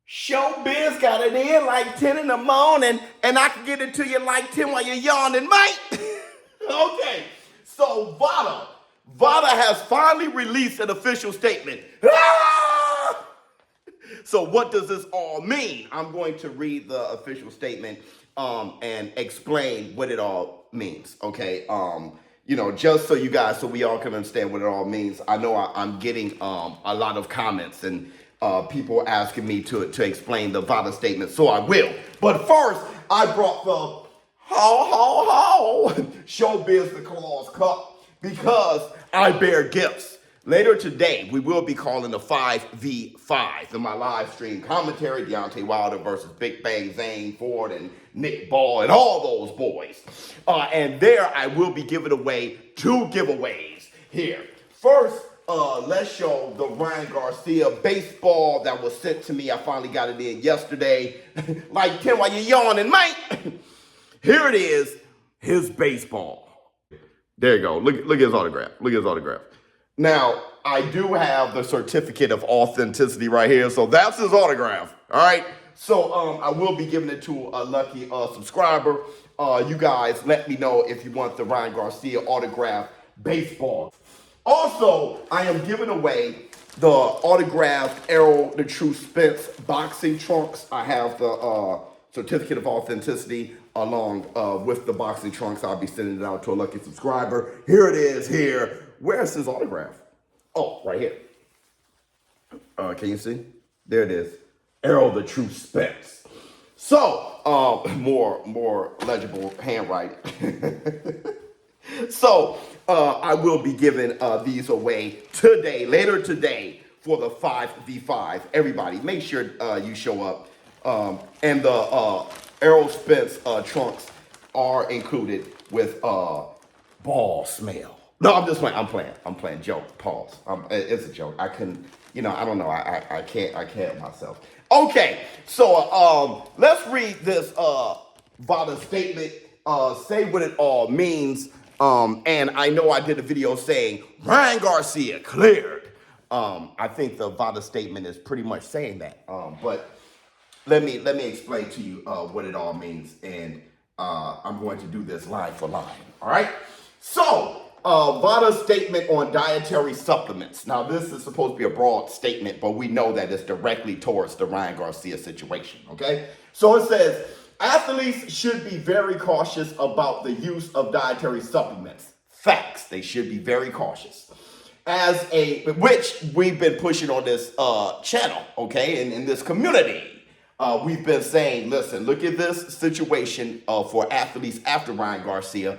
Showbizz got it in like 10 in the morning, and I can get it to you like 10 while you're yawning, mate. Okay, so VADA has finally released an official statement. Ah! So what does this all mean? I'm going to read the official statement and explain what it all means, okay? Just so we all can understand what it all means. I know I'm getting a lot of comments and people asking me to explain the VADA statement, so I will. But first, I brought the Showbizz the Claus Cup because I bear gifts. Later today, we will be calling the 5v5 in my live stream commentary, Deontay Wilder versus Big Bang Zane Ford and Nick Ball and all those boys. And there I will be giving away 2 giveaways here. First, let's show the Ryan Garcia baseball that was sent to me. I finally got it in yesterday. Like, Tim, while you're yawning, mate. Here it is, his baseball. There you go. Look at his autograph. Look at his autograph. Now, I do have the certificate of authenticity right here, so that's his autograph, all right? So I will be giving it to a lucky subscriber. You guys let me know if you want the Ryan Garcia autograph baseball. Also, I am giving away the autographed Errol the True Spence boxing trunks. I have the certificate of authenticity along with the boxing trunks. I'll be sending it out to a lucky subscriber. Here it is here. Where's his autograph? Oh, right here. Can you see? There it is. Errol the True Spence. So, more legible handwriting. So, I will be giving these away today, later today, for the 5v5. Everybody, make sure you show up. And the Errol Spence trunks are included with ball smell. No, I'm just playing. I'm playing. Joke. Pause. It's a joke. I couldn't. I don't know. I can't myself. Okay. So let's read this VADA statement. Say what it all means. And I know I did a video saying Ryan Garcia cleared. I think the VADA statement is pretty much saying that. But let me explain to you what it all means, and I'm going to do this line for line. All right. So. VADA statement on dietary supplements. Now, this is supposed to be a broad statement, but we know that it's directly towards the Ryan Garcia situation, okay? So it says, athletes should be very cautious about the use of dietary supplements. Facts, they should be very cautious. Which we've been pushing on this channel, okay, and in this community. We've been saying, listen, look at this situation for athletes after Ryan Garcia.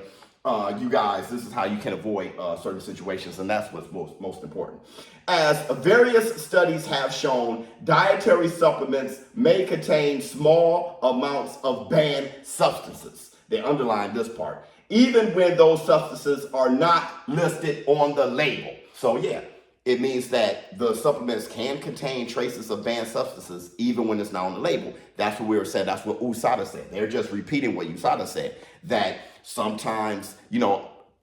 You guys, this is how you can avoid certain situations, and that's what's most important. As various studies have shown, dietary supplements may contain small amounts of banned substances. They underline this part, even when those substances are not listed on the label. So yeah, it means that the supplements can contain traces of banned substances, even when it's not on the label. That's what we were saying. That's what USADA said. They're just repeating what USADA said, that sometimes,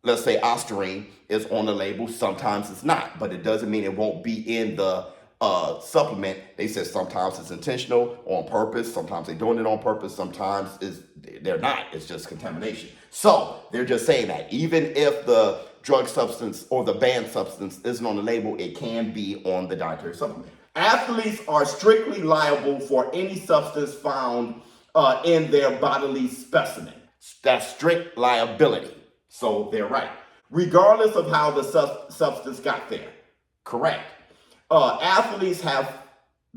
let's say Ostarine is on the label, sometimes it's not, but it doesn't mean it won't be in the supplement. They said sometimes it's intentional, on purpose, sometimes they're doing it on purpose, sometimes they're not, it's just contamination. So they're just saying that even if the drug substance or the banned substance isn't on the label, it can be on the dietary supplement. Athletes are strictly liable for any substance found in their bodily specimen. That's strict liability. So they're right. Regardless of how the substance got there. Correct. Athletes have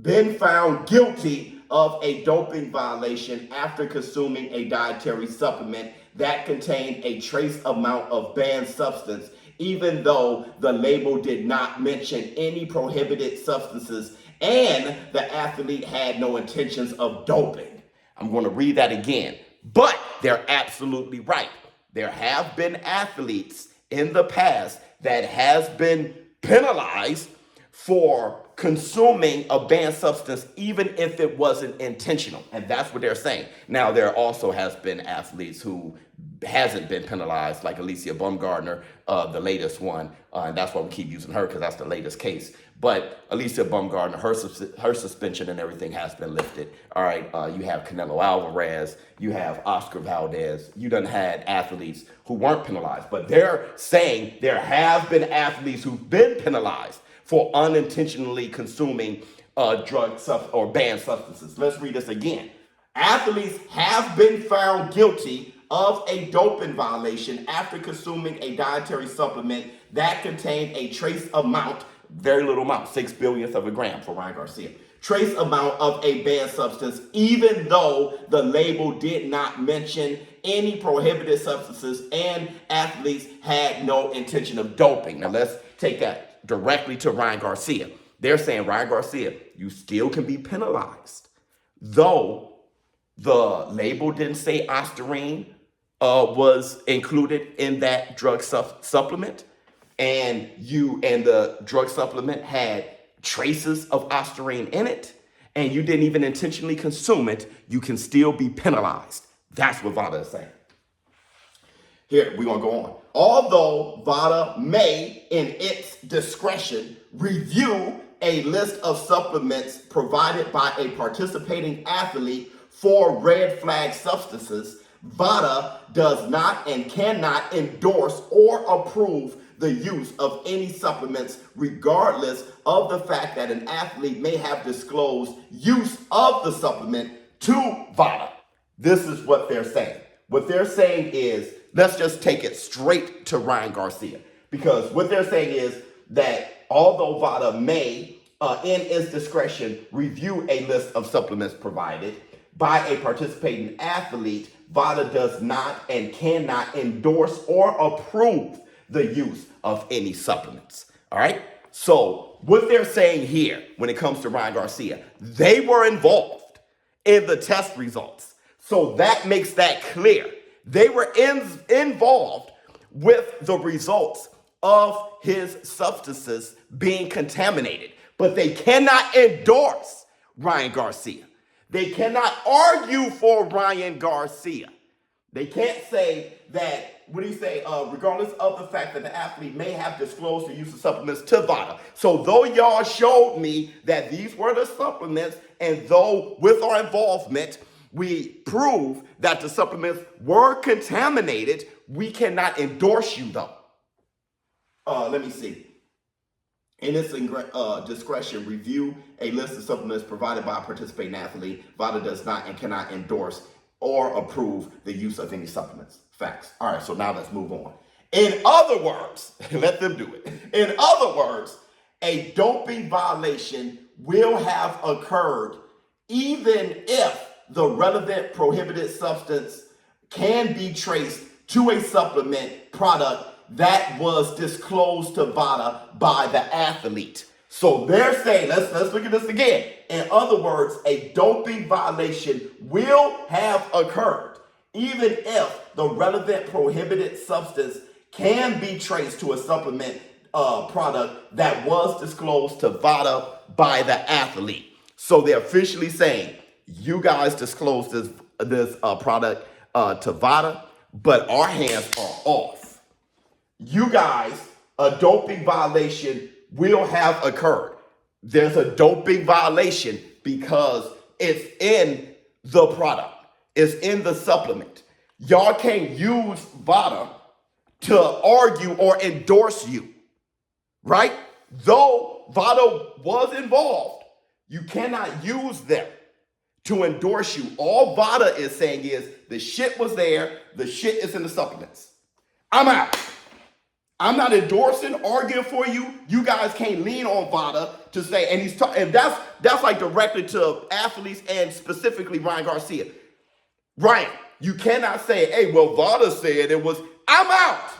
been found guilty of a doping violation after consuming a dietary supplement that contained a trace amount of banned substance, even though the label did not mention any prohibited substances and the athlete had no intentions of doping. I'm going to read that again. But they're absolutely right. There have been athletes in the past that has been penalized for consuming a banned substance even if it wasn't intentional. And that's what they're saying. Now, there also has been athletes who hasn't been penalized, like Alicia Baumgartner, the latest one. And that's why we keep using her, because that's the latest case. But Alicia Baumgartner, her suspension and everything has been lifted. All right, you have Canelo Alvarez, you have Oscar Valdez. You done had athletes who weren't penalized. But they're saying there have been athletes who've been penalized for unintentionally consuming or banned substances. Let's read this again. Athletes have been found guilty of a doping violation after consuming a dietary supplement that contained a trace amount, very little amount, 6 billionths of a gram for Ryan Garcia, trace amount of a banned substance, even though the label did not mention any prohibited substances and athletes had no intention of doping. Now let's take that directly to Ryan Garcia. They're saying, Ryan Garcia, you still can be penalized, though the label didn't say Ostarine was included in that drug supplement, and the drug supplement had traces of Ostarine in it, and you didn't even intentionally consume it, you can still be penalized. That's what VADA is saying. Here, we're going to go on. Although VADA may, in its discretion, review a list of supplements provided by a participating athlete for red flag substances, VADA does not and cannot endorse or approve the use of any supplements, regardless of the fact that an athlete may have disclosed use of the supplement to VADA. This is what they're saying. What they're saying is, let's just take it straight to Ryan Garcia, because what they're saying is that although VADA may, in its discretion, review a list of supplements provided by a participating athlete, VADA does not and cannot endorse or approve the use of any supplements. All right? So what they're saying here when it comes to Ryan Garcia, they were involved in the test results. So that makes that clear. They were involved with the results of his substances being contaminated, but they cannot endorse Ryan Garcia. They cannot argue for Ryan Garcia. They can't say that, regardless of the fact that the athlete may have disclosed the use of supplements to VADA. So though y'all showed me that these were the supplements, and though with our involvement, we prove that the supplements were contaminated, we cannot endorse you though. Let me see. In its discretion, review a list of supplements provided by a participating athlete. VADA does not and cannot endorse or approve the use of any supplements. Facts. All right, so now let's move on. In other words, let them do it. In other words, a doping violation will have occurred even if the relevant prohibited substance can be traced to a supplement product that was disclosed to VADA by the athlete. So they're saying, let's look at this again. In other words, a doping violation will have occurred even if the relevant prohibited substance can be traced to a supplement product that was disclosed to VADA by the athlete. So they're officially saying, you guys disclosed this product to VADA, but our hands are off. You guys, a doping violation will have occurred. There's a doping violation because it's in the product. It's in the supplement. Y'all can't use VADA to argue or endorse you, right? Though VADA was involved, you cannot use them to endorse you. All VADA is saying is the shit was there, the shit is in the supplements. I'm out. I'm not endorsing, arguing for you. You guys can't lean on VADA to say, and that's like directly to athletes and specifically Ryan Garcia. Ryan, you cannot say, hey, well, VADA said it was, I'm out.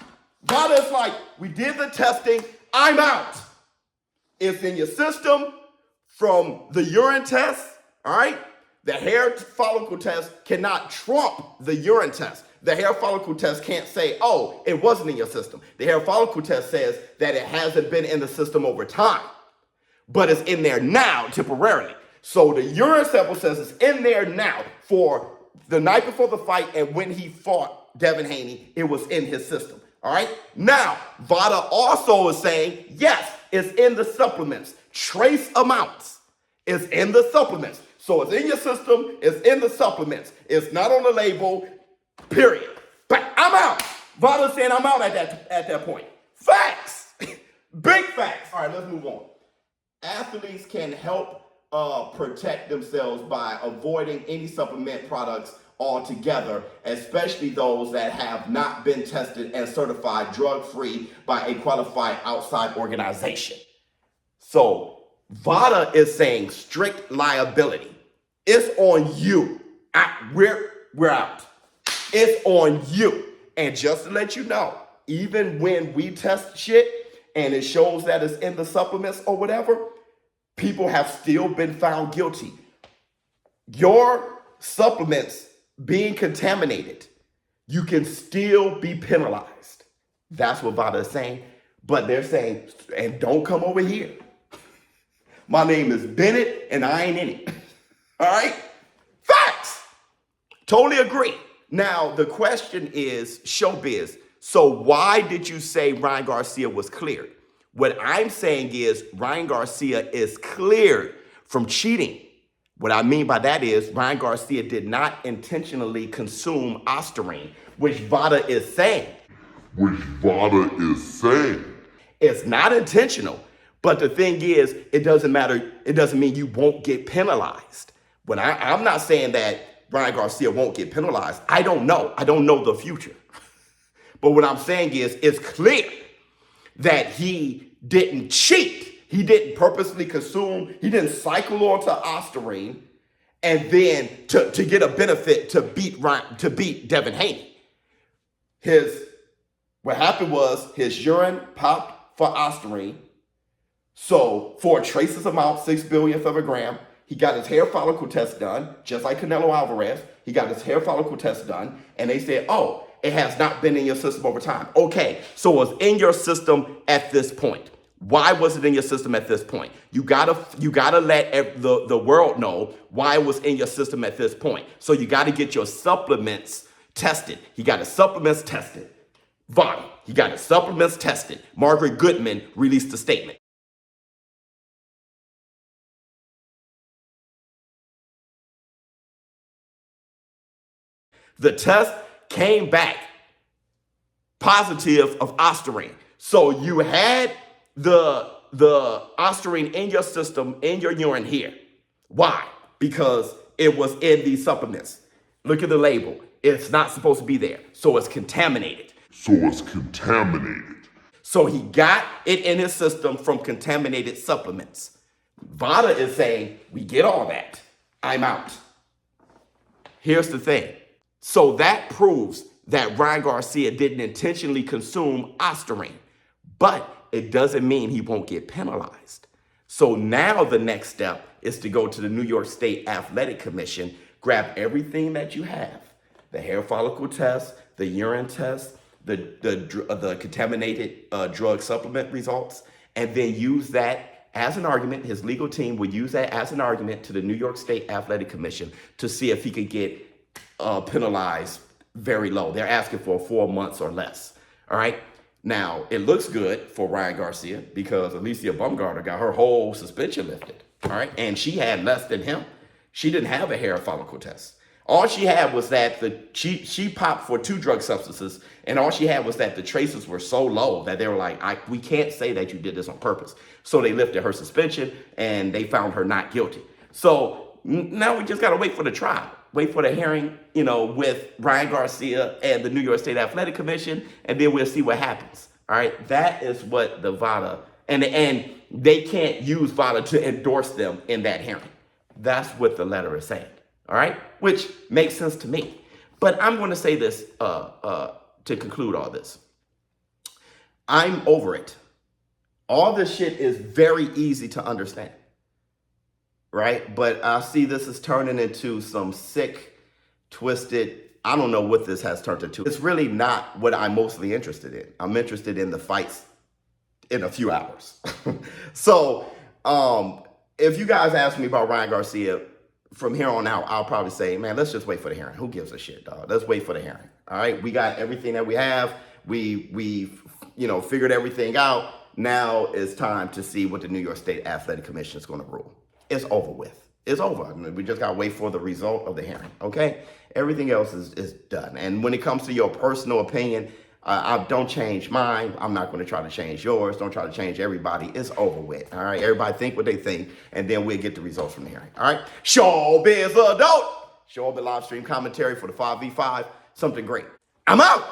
VADA is like, we did the testing, I'm out. It's in your system from the urine test, all right? The hair follicle test cannot trump the urine test. The hair follicle test can't say, oh, it wasn't in your system. The hair follicle test says that it hasn't been in the system over time. but it's in there now temporarily. So the urine sample says it's in there now for the night before the fight, and when he fought Devin Haney, it was in his system. All right. Now, VADA also is saying, yes, it's in the supplements. Trace amounts is in the supplements. So it's in your system. It's in the supplements. It's not on the label, period. But I'm out. VADA saying I'm out at that point. Facts. Big facts. All right, let's move on. Athletes can help protect themselves by avoiding any supplement products altogether, especially those that have not been tested and certified drug-free by a qualified outside organization. So VADA is saying strict liability. It's on you. We're out. It's on you. And just to let you know, even when we test shit and it shows that it's in the supplements or whatever, people have still been found guilty. Your supplements being contaminated, you can still be penalized. That's what VADA is saying. But they're saying, and don't come over here. My name is Bennett and I ain't in it. All right? Facts. Totally agree. Now, the question is, Showbizz, so why did you say Ryan Garcia was cleared? What I'm saying is Ryan Garcia is cleared from cheating. What I mean by that is Ryan Garcia did not intentionally consume Ostarine, which VADA is saying. It's not intentional. But the thing is, it doesn't matter. It doesn't mean you won't get penalized. When I'm not saying that Ryan Garcia won't get penalized. I don't know. I don't know the future. But what I'm saying is it's clear that he didn't cheat. He didn't purposely consume. He didn't cycle onto Ostarine and then to get a benefit to beat Devin Haney. What happened was his urine popped for Ostarine. So for a traces amount, 6 billionth of a gram, he got his hair follicle test done, just like Canelo Alvarez. He got his hair follicle test done, and they said, oh, it has not been in your system over time. Okay, so it was in your system at this point. Why was it in your system at this point? You gotta let the world know why it was in your system at this point. So you gotta get your supplements tested. He got his supplements tested. VADA, he got his supplements tested. Margaret Goodman released a statement. The test came back positive of Ostarine. So you had the Ostarine in your system, in your urine here. Why? Because it was in these supplements. Look at the label. It's not supposed to be there. So it's contaminated. So he got it in his system from contaminated supplements. VADA is saying, we get all that. I'm out. Here's the thing. So that proves that Ryan Garcia didn't intentionally consume Ostarine, but it doesn't mean he won't get penalized. So now the next step is to go to the New York State Athletic Commission, grab everything that you have, the hair follicle test, the urine test, the contaminated drug supplement results, and then use that as an argument. His legal team would use that as an argument to the New York State Athletic Commission to see if he could get penalized very low. They're asking for 4 months or less. All right. Now, it looks good for Ryan Garcia because Alicia Baumgartner got her whole suspension lifted. All right. And she had less than him. She didn't have a hair follicle test. All she had was that she popped for 2 drug substances, and all she had was that the traces were so low that they were like, we can't say that you did this on purpose. So they lifted her suspension and they found her not guilty. So now we just got to wait for the trial. Wait for the hearing, with Ryan Garcia and the New York State Athletic Commission, and then we'll see what happens. All right, that is what the VADA, and they can't use VADA to endorse them in that hearing. That's what the letter is saying. All right, which makes sense to me. But I'm going to say this to conclude all this. I'm over it. All this shit is very easy to understand. Right? But I see this is turning into some sick, twisted, I don't know what this has turned into. It's really not what I'm mostly interested in. I'm interested in the fights in a few hours. So If you guys ask me about Ryan Garcia, from here on out, I'll probably say, man, let's just wait for the hearing. Who gives a shit, dog? Let's wait for the hearing. All right, we got everything that we have. We've figured everything out. Now it's time to see what the New York State Athletic Commission is going to rule. It's over with. It's over. I mean, we just got to wait for the result of the hearing, okay? Everything else is done. And when it comes to your personal opinion, I don't change mine. I'm not going to try to change yours. Don't try to change everybody. It's over with, all right? Everybody think what they think, and then we'll get the results from the hearing, all right? Showbizz Adult. Showbizz live stream commentary for the 5v5. Something great. I'm out.